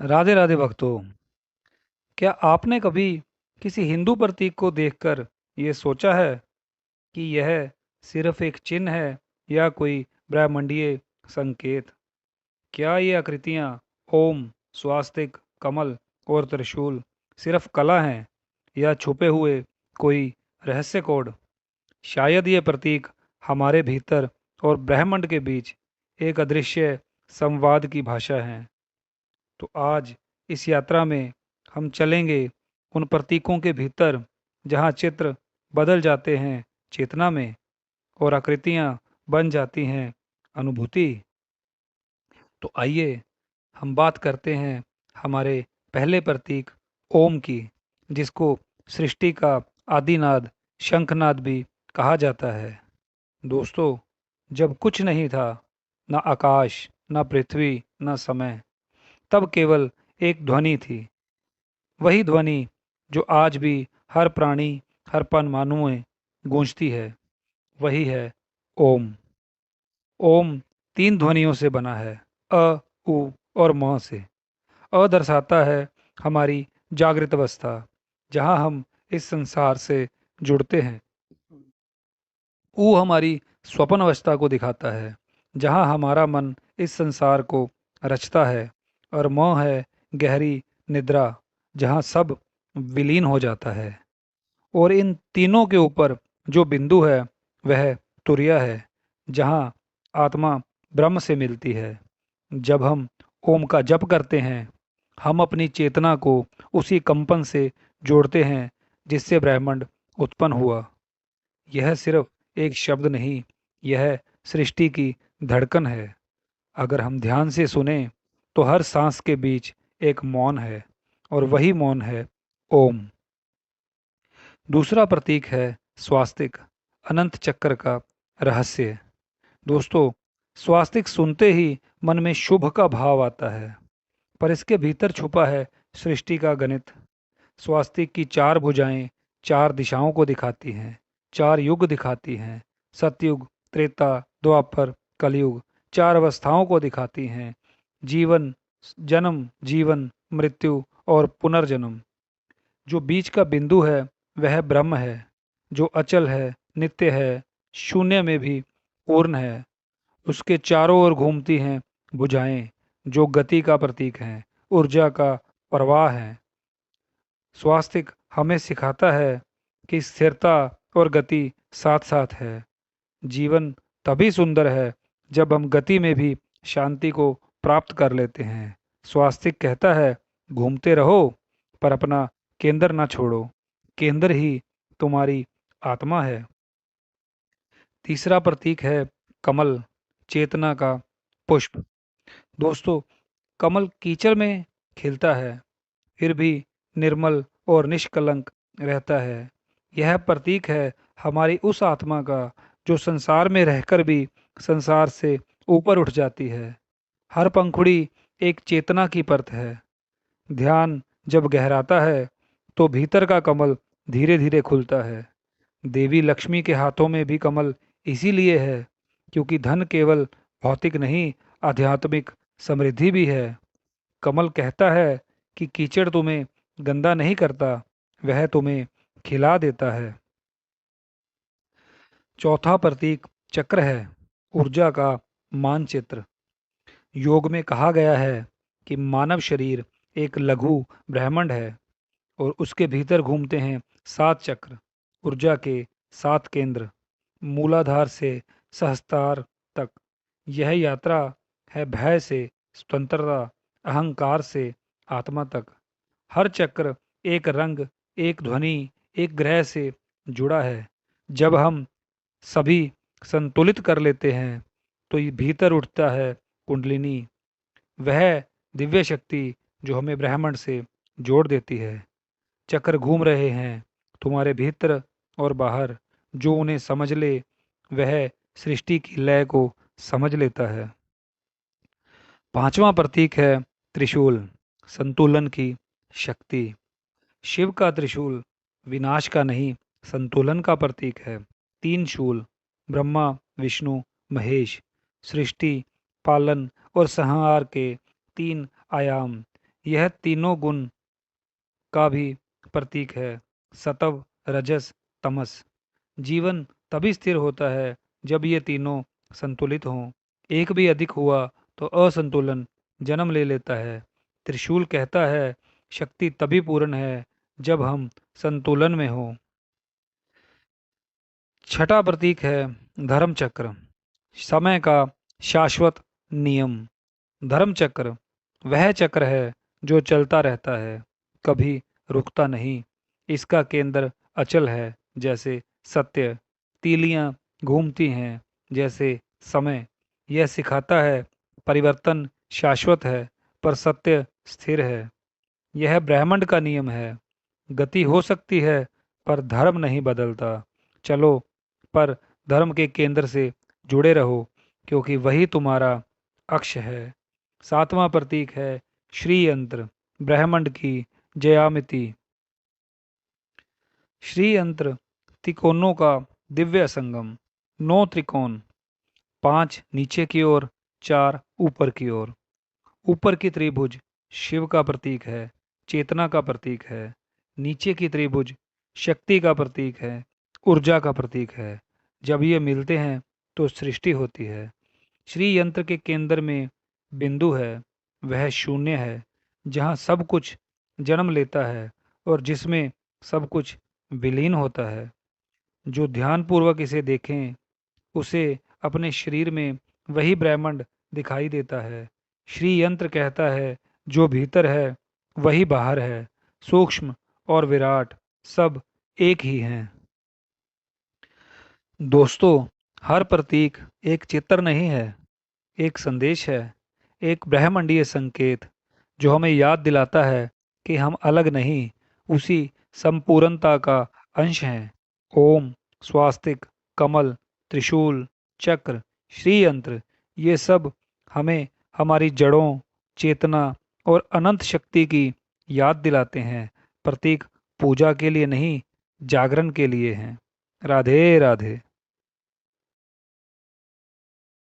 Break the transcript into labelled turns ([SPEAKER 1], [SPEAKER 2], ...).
[SPEAKER 1] राधे राधे भक्तों। क्या आपने कभी किसी हिंदू प्रतीक को देखकर ये सोचा है कि यह सिर्फ एक चिन्ह है या कोई ब्रह्मांडीय संकेत? क्या ये आकृतियाँ ओम, स्वास्तिक, कमल और त्रिशूल सिर्फ कला हैं या छुपे हुए कोई रहस्य कोड? शायद ये प्रतीक हमारे भीतर और ब्रह्मांड के बीच एक अदृश्य संवाद की भाषा है। तो आज इस यात्रा में हम चलेंगे उन प्रतीकों के भीतर जहाँ चित्र बदल जाते हैं चेतना में और आकृतियाँ बन जाती हैं अनुभूति। तो आइए हम बात करते हैं हमारे पहले प्रतीक ओम की, जिसको सृष्टि का आदिनाद, शंखनाद भी कहा जाता है। दोस्तों, जब कुछ नहीं था, ना आकाश, ना पृथ्वी, ना समय, तब केवल एक ध्वनि थी। वही ध्वनि जो आज भी हर प्राणी, हर परमाणु में गूंजती है, वही है ओम। ओम तीन ध्वनियों से बना है, अ, उ और म से। अ दर्शाता है हमारी जागृत अवस्था, जहाँ हम इस संसार से जुड़ते हैं। ऊ हमारी स्वप्न अवस्था को दिखाता है, जहाँ हमारा मन इस संसार को रचता है। और म है गहरी निद्रा, जहाँ सब विलीन हो जाता है। और इन तीनों के ऊपर जो बिंदु है वह तुरैया है, जहाँ आत्मा ब्रह्म से मिलती है। जब हम ओम का जप करते हैं, हम अपनी चेतना को उसी कंपन से जोड़ते हैं जिससे ब्रह्मांड उत्पन्न हुआ। यह सिर्फ एक शब्द नहीं, यह सृष्टि की धड़कन है। अगर हम ध्यान से सुने तो हर सांस के बीच एक मौन है, और वही मौन है ओम। दूसरा प्रतीक है स्वास्तिक, अनंत चक्र का रहस्य। दोस्तों, स्वास्तिक सुनते ही मन में शुभ का भाव आता है, पर इसके भीतर छुपा है सृष्टि का गणित। स्वास्तिक की चार भुजाएं चार दिशाओं को दिखाती हैं, चार युग दिखाती हैं, सतयुग, त्रेता, द्वापर, कलयुग। चार अवस्थाओं को दिखाती हैं, जीवन, जन्म, जीवन, मृत्यु और पुनर्जन्म। जो बीच का बिंदु है वह ब्रह्म है, जो अचल है, नित्य है, शून्य में भी पूर्ण है। उसके चारों ओर घूमती हैं भुजाएं, जो गति का प्रतीक हैं, ऊर्जा का प्रवाह है। स्वास्तिक हमें सिखाता है कि स्थिरता और गति साथ साथ है। जीवन तभी सुंदर है जब हम गति में भी शांति को प्राप्त कर लेते हैं। स्वास्तिक कहता है, घूमते रहो पर अपना केंद्र ना छोड़ो। केंद्र ही तुम्हारी आत्मा है। तीसरा प्रतीक है कमल, चेतना का पुष्प। दोस्तों, कमल कीचड़ में खिलता है, फिर भी निर्मल और निष्कलंक रहता है। यह प्रतीक है हमारी उस आत्मा का जो संसार में रहकर भी संसार से ऊपर उठ जाती है। हर पंखुड़ी एक चेतना की परत है। ध्यान जब गहराता है तो भीतर का कमल धीरे धीरे खुलता है। देवी लक्ष्मी के हाथों में भी कमल इसीलिए है, क्योंकि धन केवल भौतिक नहीं, आध्यात्मिक समृद्धि भी है। कमल कहता है कि कीचड़ तुम्हें गंदा नहीं करता, वह तुम्हें खिला देता है। चौथा प्रतीक चक्र है, ऊर्जा का मानचित्र। योग में कहा गया है कि मानव शरीर एक लघु ब्रह्मांड है, और उसके भीतर घूमते हैं सात चक्र, ऊर्जा के सात केंद्र, मूलाधार से सहस्त्रार तक। यह यात्रा है भय से स्वतंत्रता, अहंकार से आत्मा तक। हर चक्र एक रंग, एक ध्वनि, एक ग्रह से जुड़ा है। जब हम सभी संतुलित कर लेते हैं तो ये भीतर उठता है कुंडलिनी, वह दिव्य शक्ति जो हमें ब्रह्मांड से जोड़ देती है। चक्र घूम रहे हैं तुम्हारे भीतर और बाहर, जो उन्हें समझ ले वह सृष्टि की लय को समझ लेता है। पांचवा प्रतीक है त्रिशूल, संतुलन की शक्ति। शिव का त्रिशूल विनाश का नहीं, संतुलन का प्रतीक है। तीन शूल, ब्रह्मा, विष्णु, महेश, सृष्टि, पालन और संहार के तीन आयाम। यह तीनों गुण का भी प्रतीक है, सत्व, रजस, तमस। जीवन तभी स्थिर होता है जब ये तीनों संतुलित हों। एक भी अधिक हुआ तो असंतुलन जन्म ले लेता है। त्रिशूल कहता है, शक्ति तभी पूर्ण है जब हम संतुलन में हों। छठा प्रतीक है धर्म चक्र, समय का शाश्वत नियम। धर्म चक्र वह चक्र है जो चलता रहता है, कभी रुकता नहीं। इसका केंद्र अचल है जैसे सत्य, तीलियां घूमती हैं जैसे समय। यह सिखाता है परिवर्तन शाश्वत है पर सत्य स्थिर है। यह ब्रह्मांड का नियम है, गति हो सकती है पर धर्म नहीं बदलता। चलो, पर धर्म के केंद्र से जुड़े रहो, क्योंकि वही तुम्हारा अक्ष है। सातवां प्रतीक है श्री यंत्र, ब्रह्मांड की ज्यामिति। श्री यंत्र त्रिकोणों का दिव्य संगम। 9 त्रिकोण, 5 नीचे की ओर, 4 ऊपर की ओर। ऊपर की त्रिभुज शिव का प्रतीक है, चेतना का प्रतीक है। नीचे की त्रिभुज शक्ति का प्रतीक है, ऊर्जा का प्रतीक है। जब ये मिलते हैं तो सृष्टि होती है। श्री यंत्र के केंद्र में बिंदु है, वह शून्य है जहाँ सब कुछ जन्म लेता है और जिसमें सब कुछ विलीन होता है। जो ध्यानपूर्वक इसे देखें, उसे अपने शरीर में वही ब्रह्मांड दिखाई देता है। श्री यंत्र कहता है, जो भीतर है वही बाहर है, सूक्ष्म और विराट सब एक ही हैं। दोस्तों, हर प्रतीक एक चित्र नहीं है, एक संदेश है, एक ब्रह्मांडीय संकेत जो हमें याद दिलाता है कि हम अलग नहीं, उसी संपूर्णता का अंश हैं। ओम, स्वास्तिक, कमल, त्रिशूल, चक्र, श्री यंत्र, ये सब हमें हमारी जड़ों, चेतना और अनंत शक्ति की याद दिलाते हैं। प्रतीक पूजा के लिए नहीं, जागरण के लिए हैं। राधे राधे।